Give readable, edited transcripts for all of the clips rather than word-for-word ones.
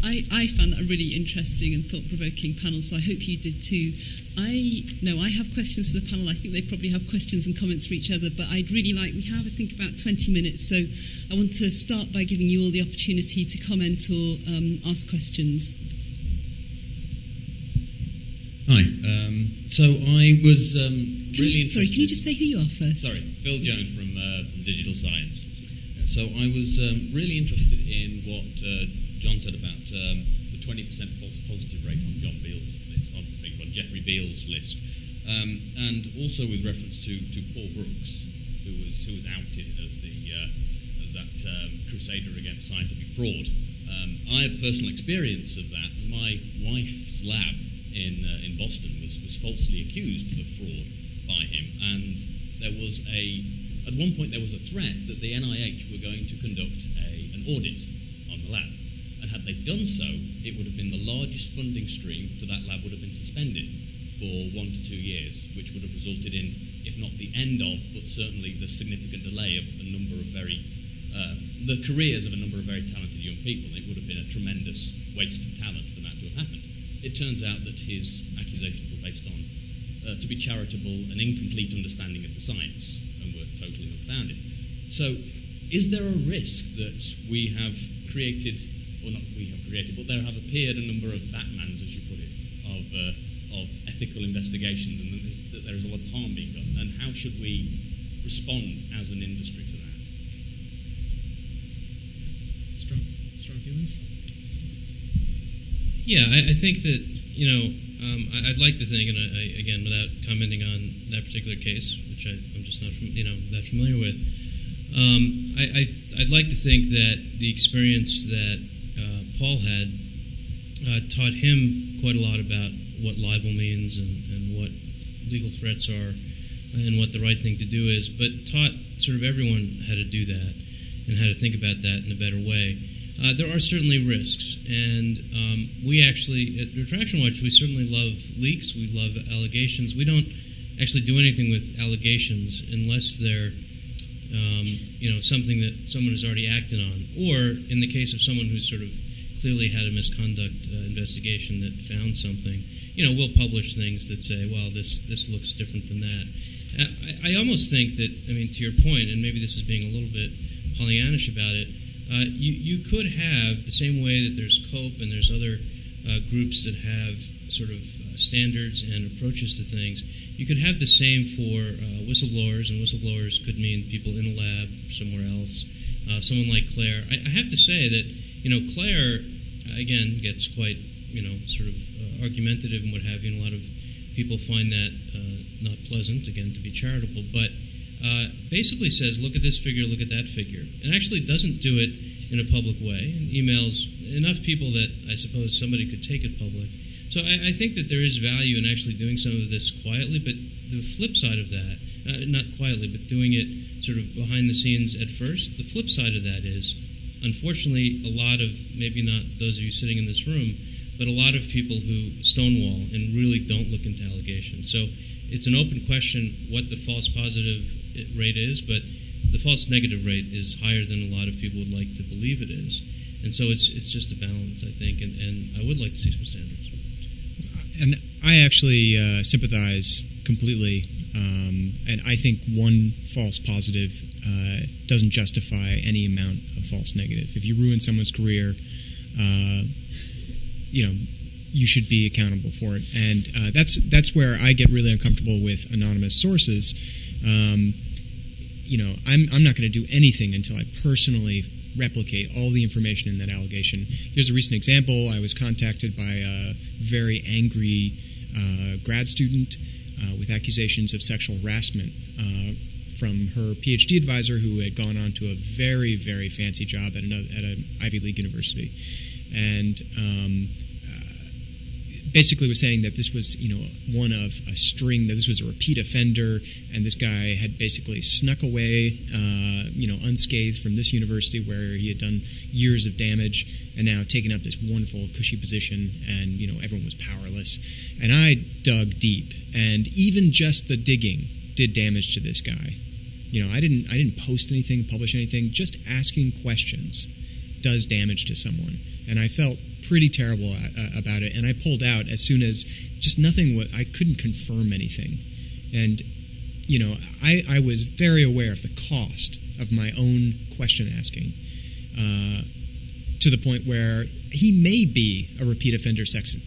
I found that a really interesting and thought-provoking panel, so I hope you did too. I have questions for the panel. I think they probably have questions and comments for each other, but I'd really like, we have, I think, about 20 minutes, so I want to start by giving you all the opportunity to comment or ask questions. Hi. So I was really interested... Sorry, can you just say who you are first? Sorry, Phil Jones from Digital Science. So I was really interested in what John said about the 20% false positive rate on John Beale's list, on Jeffrey Beale's list, and also with reference to Paul Brooks, who was outed as that crusader against scientific fraud. I have personal experience of that. My wife's lab in Boston was falsely accused of fraud by him, and at one point there was a threat that the NIH were going to conduct an audit on the lab. And had they done so, it would have been the largest funding stream to that lab would have been suspended for 1 to 2 years, which would have resulted in, if not the end of, but certainly the significant delay of a number of the careers of a number of very talented young people. It would have been a tremendous waste of talent for that to have happened. It turns out that his accusations were based on, to be charitable, an incomplete understanding of the science, and were totally unfounded. So, is there a risk that we have created, or not we have created, but there have appeared a number of Batmans, as you put it, of ethical investigations, and that there is a lot of harm being done? And how should we respond as an industry to that? Strong feelings? Yeah, I think that, I'd like to think, and I, again, without commenting on that particular case, which I'm just not that familiar with, I'd like to think that the experience that Paul had taught him quite a lot about what libel means and what legal threats are and what the right thing to do is, but taught sort of everyone how to do that and how to think about that in a better way. There are certainly risks, and we actually, at Retraction Watch, we certainly love leaks, we love allegations. We don't actually do anything with allegations unless they're something that someone has already acted on, or in the case of someone who's sort of clearly had a misconduct investigation that found something, we'll publish things that say, well, this looks different than that. I almost think that, to your point, and maybe this is being a little bit Pollyannish about it, you could have, the same way that there's COPE and there's other groups that have sort of standards and approaches to things, you could have the same for whistleblowers, and whistleblowers could mean people in a lab somewhere else. Someone like Claire. I have to say that, Claire, again, gets quite, sort of argumentative and what have you, and a lot of people find that not pleasant, again, to be charitable, but basically says, look at this figure, look at that figure, and actually doesn't do it in a public way, and emails enough people that I suppose somebody could take it public. So I think that there is value in actually doing some of this quietly, but the flip side of that, not quietly, but doing it sort of behind the scenes at first, the flip side of that is, unfortunately, a lot of, maybe not those of you sitting in this room, but a lot of people who stonewall and really don't look into allegations. So it's an open question what the false positive rate is, but the false negative rate is higher than a lot of people would like to believe it is. And so it's just a balance, I think, and I would like to see some standards. And I actually sympathize completely, and I think one false positive doesn't justify any amount of false negative. If you ruin someone's career, you should be accountable for it. And that's where I get really uncomfortable with anonymous sources. I'm not going to do anything until I personally replicate all the information in that allegation. Here's a recent example. I was contacted by a very angry grad student with accusations of sexual harassment from her PhD advisor, who had gone on to a very, very fancy job at an Ivy League university, and basically was saying that this was, one of a string, that this was a repeat offender, and this guy had basically snuck away, unscathed from this university where he had done years of damage, and now taken up this wonderful, cushy position, and, everyone was powerless. And I dug deep, and even just the digging did damage to this guy. I didn't post anything, publish anything. Just asking questions does damage to someone. And I felt pretty terrible about it, and I pulled out as soon as just nothing. I couldn't confirm anything, and I was very aware of the cost of my own question asking, to the point where he may be a repeat offender sexual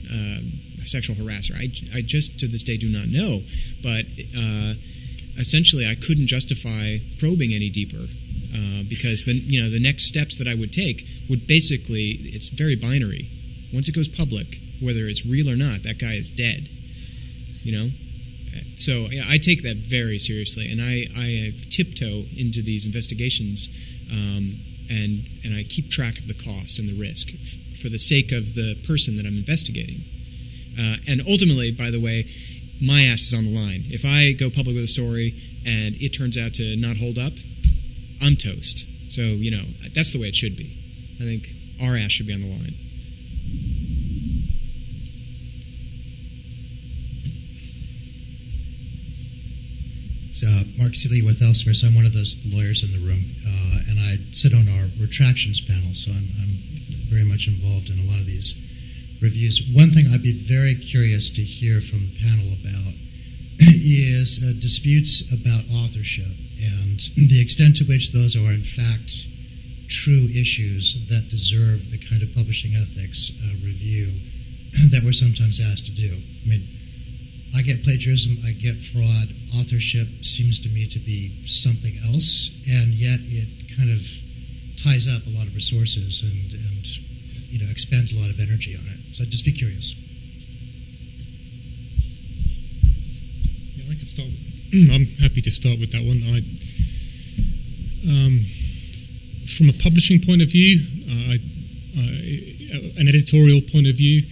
harasser. I just to this day do not know, but essentially I couldn't justify probing any deeper. Because the next steps that I would take would basically, it's very binary. Once it goes public, whether it's real or not, that guy is dead. So I take that very seriously, and I tiptoe into these investigations, and I keep track of the cost and the risk for the sake of the person that I'm investigating. And ultimately, by the way, my ass is on the line. If I go public with a story and it turns out to not hold up, I'm toast. So, that's the way it should be. I think our ass should be on the line. So, Mark Seeley with Elsewhere. So I'm one of those lawyers in the room, and I sit on our Retractions panel, so I'm very much involved in a lot of these reviews. One thing I'd be very curious to hear from the panel about is disputes about authorship and the extent to which those are in fact true issues that deserve the kind of publishing ethics review that we're sometimes asked to do. I mean, I get plagiarism, I get fraud. Authorship seems to me to be something else, and yet it kind of ties up a lot of resources and expends a lot of energy on it. So I'd just be curious. Yeah, I could start. I'm happy to start with that one. From a publishing point of view, an editorial point of view,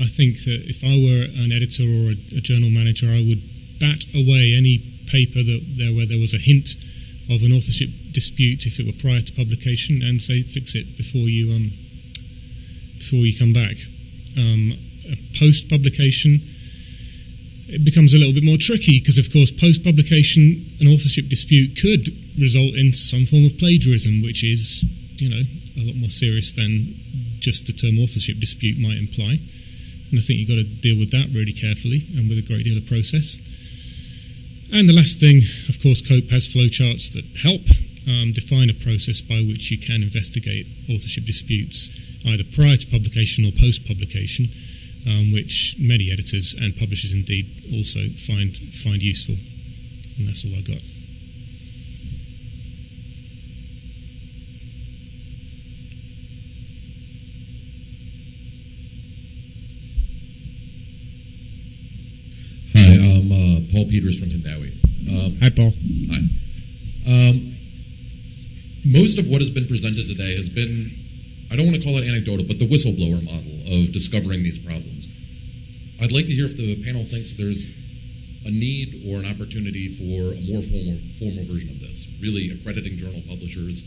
I think that if I were an editor or a journal manager, I would bat away any paper where there was a hint of an authorship dispute if it were prior to publication, and say fix it before you come back. Post-publication, it becomes a little bit more tricky because, of course, post-publication, an authorship dispute could result in some form of plagiarism, which is, a lot more serious than just the term authorship dispute might imply. And I think you've got to deal with that really carefully and with a great deal of process. And the last thing, of course, COPE has flowcharts that help define a process by which you can investigate authorship disputes, either prior to publication or post-publication, which many editors and publishers indeed also find useful. And that's all I got. Hi, I'm Paul Peters from Hindawi. Hi, Paul. Hi. Most of what has been presented today has been, I don't want to call it anecdotal, but the whistleblower model of discovering these problems. I'd like to hear if the panel thinks there's a need or an opportunity for a more formal version of this, really accrediting journal publishers,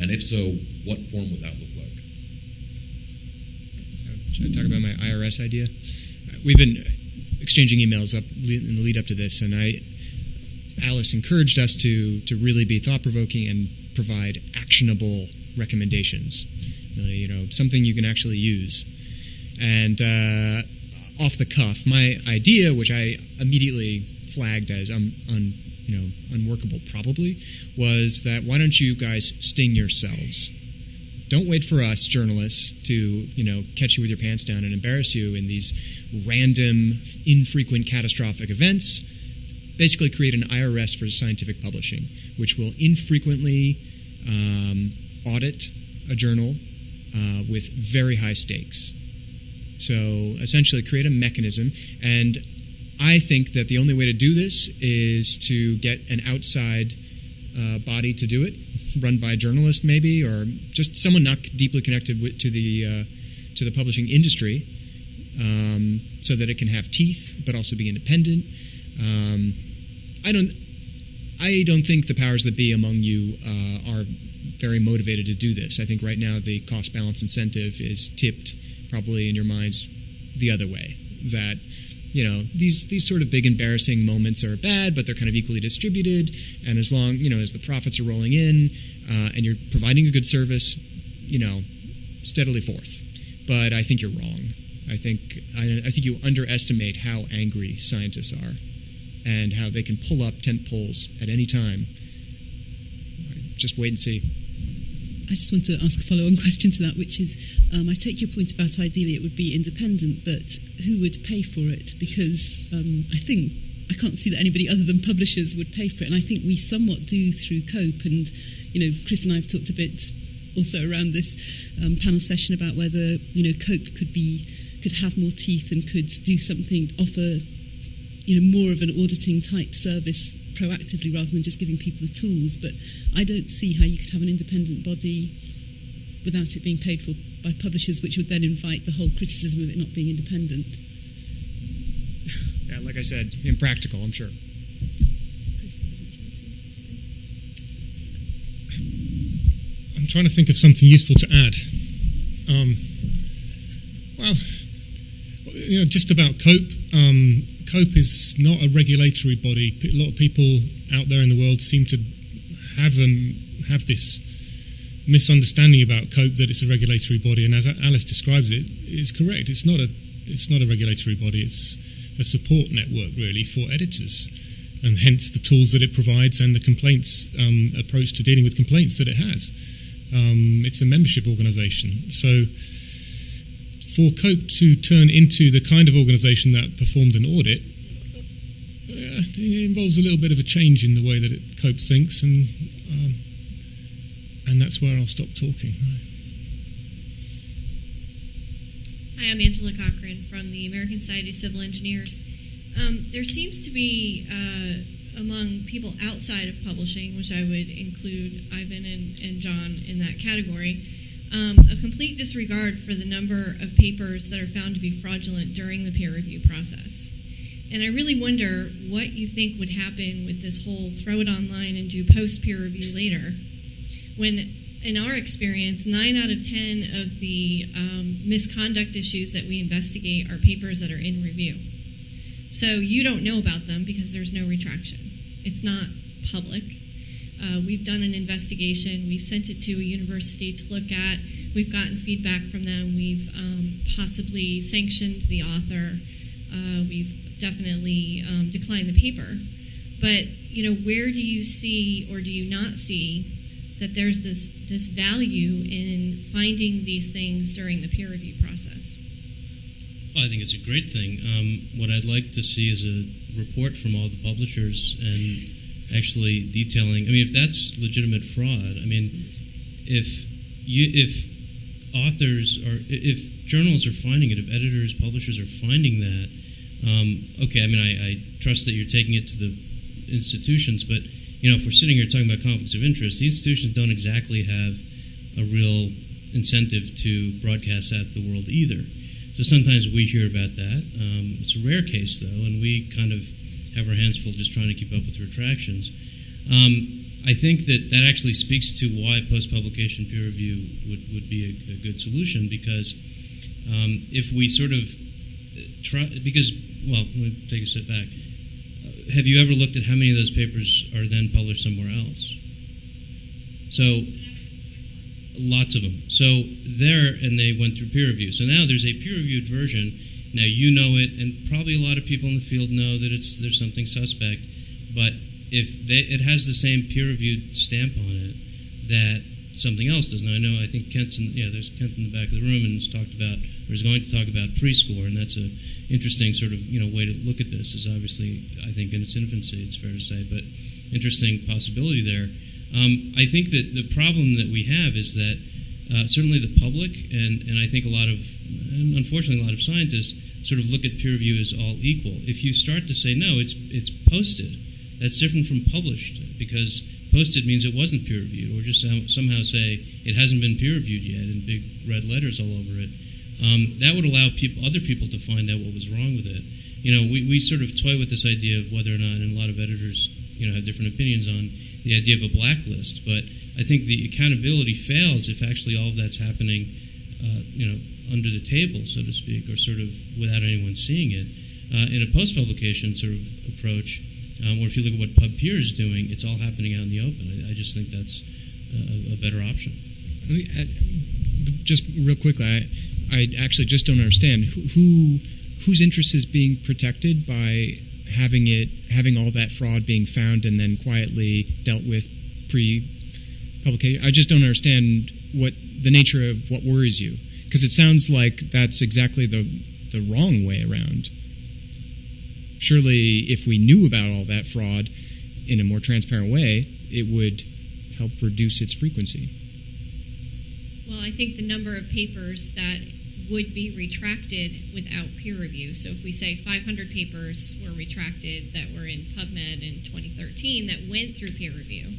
and if so, what form would that look like? Should I talk about my IRS idea? We've been exchanging emails in the lead up to this, and Alice encouraged us to really be thought-provoking and provide actionable recommendations. Something you can actually use. And off the cuff, my idea, which I immediately flagged as unworkable probably, was that why don't you guys sting yourselves? Don't wait for us journalists to catch you with your pants down and embarrass you in these random, infrequent, catastrophic events. Basically create an IRS for scientific publishing, which will infrequently audit a journal with very high stakes. So essentially create a mechanism, and I think that the only way to do this is to get an outside body to do it, run by a journalist maybe, or just someone not deeply connected to the publishing industry, so that it can have teeth but also be independent. I don't think the powers that be among you are very motivated to do this. I think right now the cost balance incentive is tipped probably in your minds the other way, that these sort of big embarrassing moments are bad, but they're kind of equally distributed, and as long as the profits are rolling in and you're providing a good service, steadily forth. but I think you're wrong. I think you underestimate how angry scientists are and how they can pull up tent poles at any time. Just wait and see. I just want to ask a follow-on question to that, which is, I take your point about ideally it would be independent, but who would pay for it? Because I can't see that anybody other than publishers would pay for it, and I think we somewhat do through COPE. And Chris and I have talked a bit also around this panel session about whether COPE could have more teeth and could do something, offer more of an auditing type service proactively rather than just giving people the tools. But I don't see how you could have an independent body without it being paid for by publishers, which would then invite the whole criticism of it not being independent. Yeah, like I said, impractical, I'm sure. I'm trying to think of something useful to add. Just about COPE. COPE is not a regulatory body. A lot of people out there in the world seem to have this misunderstanding about COPE, that it's a regulatory body. And as Alice describes it, it's correct. It's not a regulatory body. It's a support network, really, for editors, and hence the tools that it provides and the complaints approach to dealing with complaints that it has. It's a membership organisation. So for COPE to turn into the kind of organisation that performed an audit, it involves a little bit of a change in the way that COPE thinks, and that's where I'll stop talking. Hi, I'm Angela Cochran from the American Society of Civil Engineers. There seems to be, among people outside of publishing, which I would include Ivan and John in that category, a complete disregard for the number of papers that are found to be fraudulent during the peer review process. And I really wonder what you think would happen with this whole throw it online and do post-peer review later, when in our experience, 9 out of 10 of the misconduct issues that we investigate are papers that are in review. So you don't know about them because there's no retraction. It's not public. We've done an investigation. We've sent it to a university to look at. We've gotten feedback from them. We've possibly sanctioned the author. We've definitely declined the paper. But where do you see, or do you not see, that there's this value in finding these things during the peer review process? Well, I think it's a great thing. What I'd like to see is a report from all the publishers and actually detailing. If that's legitimate fraud, if journals are finding it, if editors, publishers are finding that, I trust that you're taking it to the institutions, but if we're sitting here talking about conflicts of interest, the institutions don't exactly have a real incentive to broadcast that to the world either. So sometimes we hear about that. It's a rare case, though, and we kind of have our hands full just trying to keep up with retractions. I think that actually speaks to why post-publication peer review would be a good solution, because if we sort of let me take a step back. Have you ever looked at how many of those papers are then published somewhere else? So, lots of them. So and they went through peer review. So now there's a peer-reviewed version. Now you know it, and probably a lot of people in the field know that there's something suspect. But if it has the same peer-reviewed stamp on it that something else does. Now I think there's Kent in the back of the room and is going to talk about prescore, and that's an interesting sort of way to look at this. Is obviously, I think, in its infancy, it's fair to say, but interesting possibility there. I think that the problem that we have is that certainly the public and I think unfortunately a lot of scientists sort of look at peer review as all equal. If you start to say no, it's posted, that's different from published, because posted means it wasn't peer reviewed, or just somehow say it hasn't been peer reviewed yet in big red letters all over it. That would allow other people to find out what was wrong with it. We sort of toy with this idea of whether or not, and a lot of editors have different opinions on the idea of a blacklist, but I think the accountability fails if actually all of that's happening under the table, so to speak, or sort of without anyone seeing it. In a post-publication sort of approach, or if you look at what PubPeer is doing, it's all happening out in the open. I just think that's a better option. Let me add, just real quickly, I actually just don't understand whose interest is being protected by having all that fraud being found and then quietly dealt with pre-publication. I just don't understand what the nature of what worries you, because it sounds like that's exactly the wrong way around. Surely, if we knew about all that fraud in a more transparent way, it would help reduce its frequency. Well, I think the number of papers that would be retracted without peer review. So if we say 500 papers were retracted that were in PubMed in 2013 that went through peer review,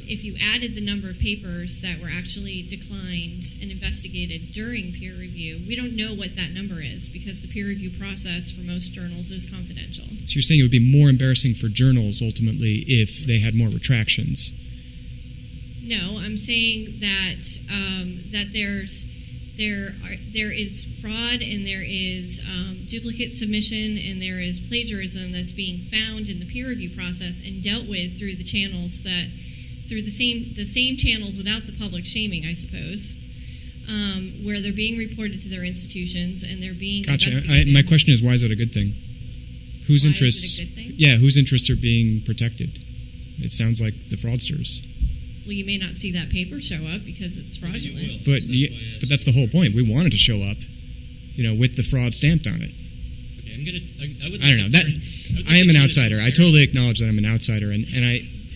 if you added the number of papers that were actually declined and investigated during peer review, we don't know what that number is because the peer review process for most journals is confidential. So you're saying it would be more embarrassing for journals ultimately if they had more retractions? No, I'm saying that that there is fraud and there is duplicate submission and there is plagiarism that's being found in the peer review process and dealt with through the channels through the same channels without the public shaming, I suppose, where they're being reported to their institutions and they're being investigated. My question is, why is that a good thing? Whose Why interests? is it a good thing? Yeah, whose interests are being protected? It sounds like the fraudsters. Well, you may not see that paper show up because it's fraudulent. But that's the whole point. We want it to show up, with the fraud stamped on it. Okay, I don't know. I am an outsider. I totally acknowledge that I'm an outsider, and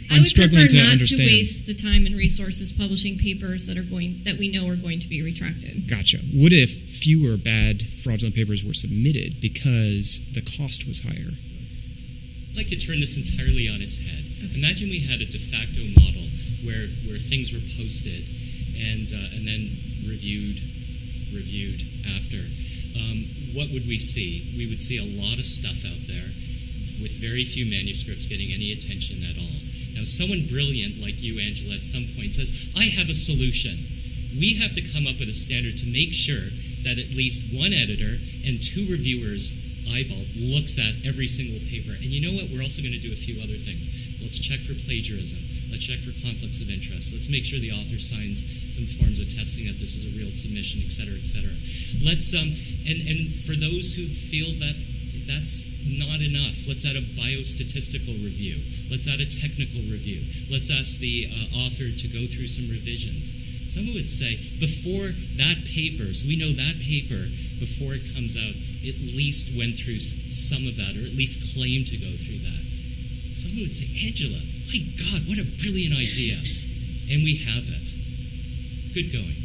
I'm struggling to understand. I would prefer not to waste the time and resources publishing papers that we know are going to be retracted. Gotcha. What if fewer bad fraudulent papers were submitted because the cost was higher? I'd like to turn this entirely on its head. Okay. Imagine we had a de facto model where things were posted and then reviewed after. What would we see? We would see a lot of stuff out there with very few manuscripts getting any attention at all. Now, someone brilliant like you, Angela, at some point says, I have a solution. We have to come up with a standard to make sure that at least one editor and two reviewers eyeball looks at every single paper. And you know what? We're also going to do a few other things. Let's check for plagiarism. Let's check for conflicts of interest. Let's make sure the author signs some forms attesting that this is a real submission, et cetera, et cetera. Let's and for those who feel that that's not enough, let's add a biostatistical review. Let's add a technical review. Let's ask the author to go through some revisions. Someone would say, before that paper, so we know that paper, before it comes out, at least went through some of that, or at least claimed to go through that. Someone would say, Angela, my God, what a brilliant idea. And we have it. Good going.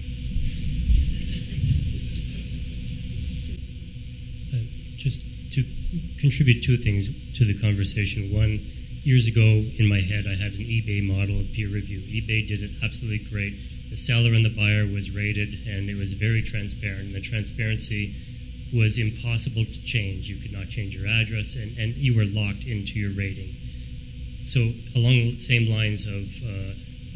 Just to contribute two things to the conversation. One, years ago in my head, I had an eBay model of peer review. eBay did it absolutely great. The seller and the buyer was rated, and it was very transparent. The transparency was impossible to change. You could not change your address, and you were locked into your rating. So along the same lines of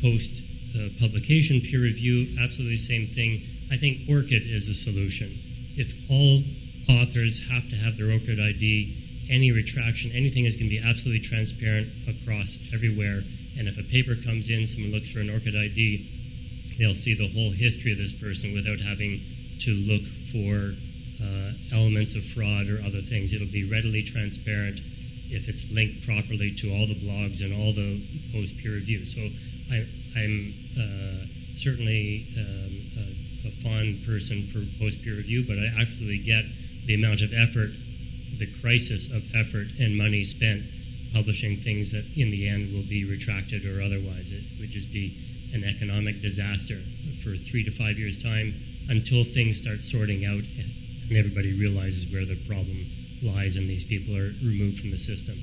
post-publication peer review, absolutely the same thing. I think ORCID is a solution. If all authors have to have their ORCID ID, any retraction, anything is going to be absolutely transparent across everywhere. And if a paper comes in, someone looks for an ORCID ID, they'll see the whole history of this person without having to look for elements of fraud or other things. It'll be readily transparent if it's linked properly to all the blogs and all the post-peer review. So I'm certainly a fond person for post-peer review, but I absolutely get the amount of effort, the crisis of effort and money spent publishing things that in the end will be retracted or otherwise. It would just be an economic disaster for 3 to 5 years' time until things start sorting out and everybody realizes where the problem lies and these people are removed from the system.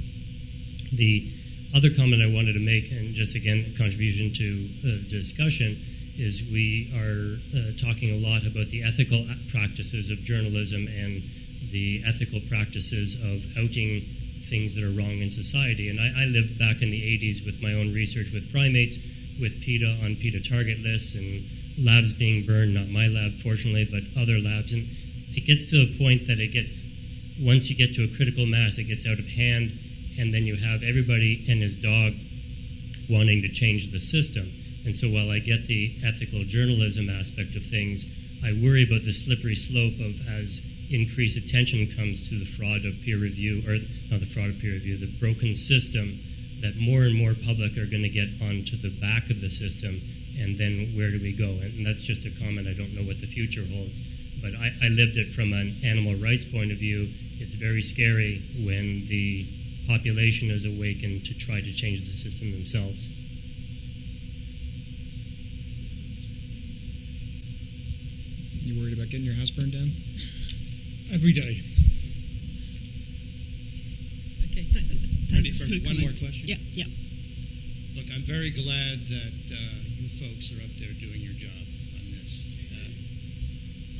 The other comment I wanted to make, and just again a contribution to the discussion, is we are talking a lot about the ethical practices of journalism and the ethical practices of outing things that are wrong in society. And I lived back in the 80s with my own research with primates, with PETA on PETA target lists and labs being burned, not my lab fortunately, but other labs. And it gets to a point that once you get to a critical mass, it gets out of hand, and then you have everybody and his dog wanting to change the system. And so while I get the ethical journalism aspect of things, I worry about the slippery slope of as increased attention comes to the fraud of peer review, or not the fraud of peer review, the broken system, that more and more public are going to get onto the back of the system, and then where do we go? And that's just a comment. I don't know what the future holds. But I lived it from an animal rights point of view. It's very scary when the population is awakened to try to change the system themselves. You worried about getting your house burned down? Every day. Okay, Ready thanks for the one more comment. question? Yeah. Look, I'm very glad that you folks are up there doing your job on this.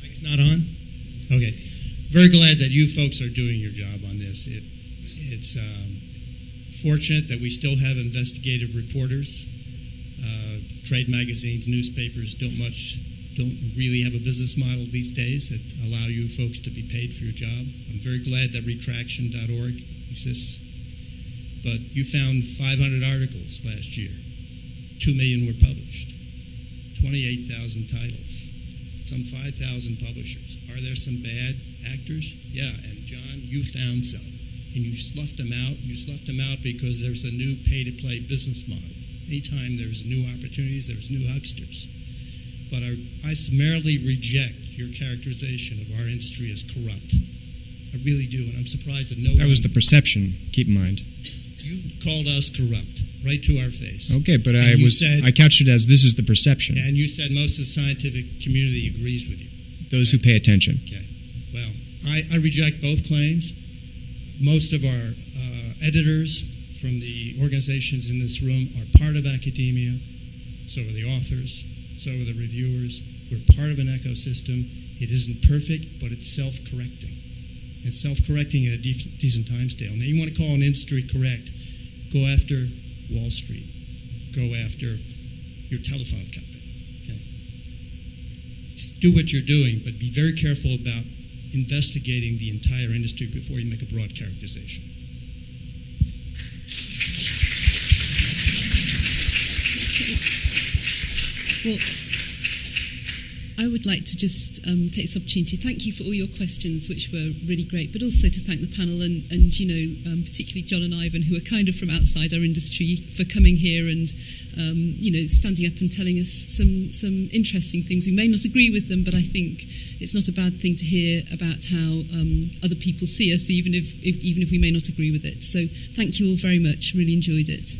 Mike's not on? Okay. Very glad that you folks are doing your job on this. It's fortunate that we still have investigative reporters. Trade magazines, newspapers don't really have a business model these days that allow you folks to be paid for your job. I'm very glad that retraction.org exists. But you found 500 articles last year. 2 million were published. 28,000 titles. Some 5,000 publishers. Are there some bad actors? Yeah, and John, you found some. And you sloughed them out. You sloughed them out because there's a new pay-to-play business model. Anytime there's new opportunities, there's new hucksters. But I summarily reject your characterization of our industry as corrupt. I really do, and I'm surprised that no one... That was the perception, keep in mind. You called us corrupt, right to our face. Okay, but And I couched it as this is the perception. And you said most of the scientific community agrees with you. Those who pay attention. Okay. Well, I reject both claims. Most of our editors from the organizations in this room are part of academia. So are the authors. So are the reviewers. We're part of an ecosystem. It isn't perfect, but it's self-correcting. It's self-correcting at a decent time scale. Now, you want to call an industry correct, go after Wall Street. Go after your telephone company. Okay? Do what you're doing, but be very careful about investigating the entire industry before you make a broad characterization. Well, I would like to just take this opportunity to thank you for all your questions, which were really great, but also to thank the panel and particularly John and Ivan, who are kind of from outside our industry, for coming here and standing up and telling us some interesting things. We may not agree with them, but I think it's not a bad thing to hear about how other people see us, even if we may not agree with it. So thank you all very much. Really enjoyed it.